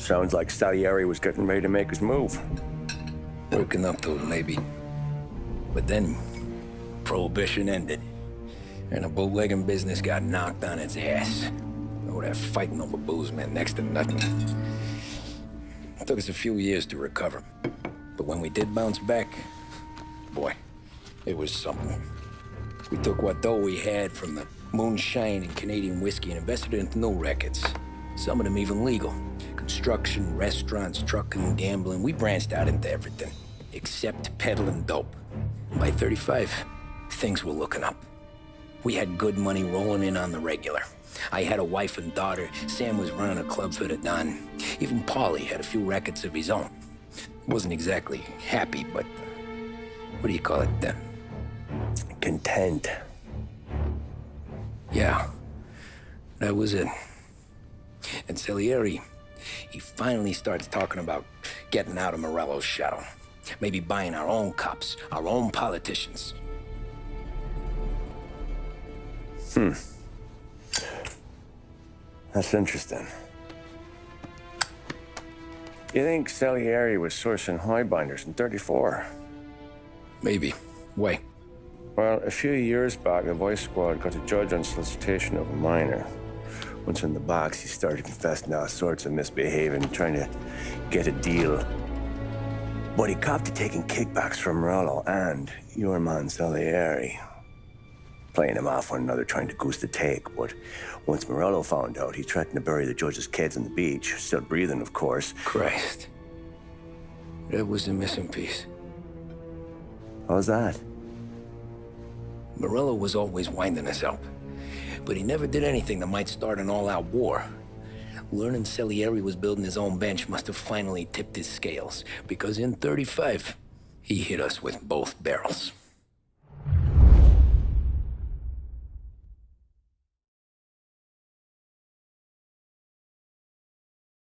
Sounds like Salieri was getting ready to make his move. Working up to it, maybe. But then, Prohibition ended. And the bootlegging business got knocked on its ass. Oh, that fighting over booze meant next to nothing. It took us a few years to recover. But when we did bounce back, boy, it was something. We took what dough we had from the moonshine and Canadian whiskey and invested it into new rackets. Some of them even legal. Construction, restaurants, trucking, gambling. We branched out into everything, except peddling dope. By 35, things were looking up. We had good money rolling in on the regular. I had a wife and daughter. Sam was running a club for the Don. Even Paulie had a few rackets of his own. Wasn't exactly happy, but what do you call it then? Content. Yeah, that was it. And Salieri, he finally starts talking about getting out of Morello's shadow. Maybe buying our own cops, our own politicians. That's interesting. You think Salieri was sourcing highbinders in 34? Maybe. Why? Well, a few years back, the Vice Squad got a judge on solicitation of a minor. Once in the box, he started confessing all sorts of misbehaving, trying to get a deal. But he copped to taking kickbacks from Morello and your man Salieri. Playing them off one another, trying to goose the take. But once Morello found out, he threatened to bury the judge's kids on the beach. Still breathing, of course. Christ. That was the missing piece. How's that? Morello was always winding us up. But he never did anything that might start an all-out war. Learning Salieri was building his own bench must have finally tipped his scales. Because in 35, he hit us with both barrels.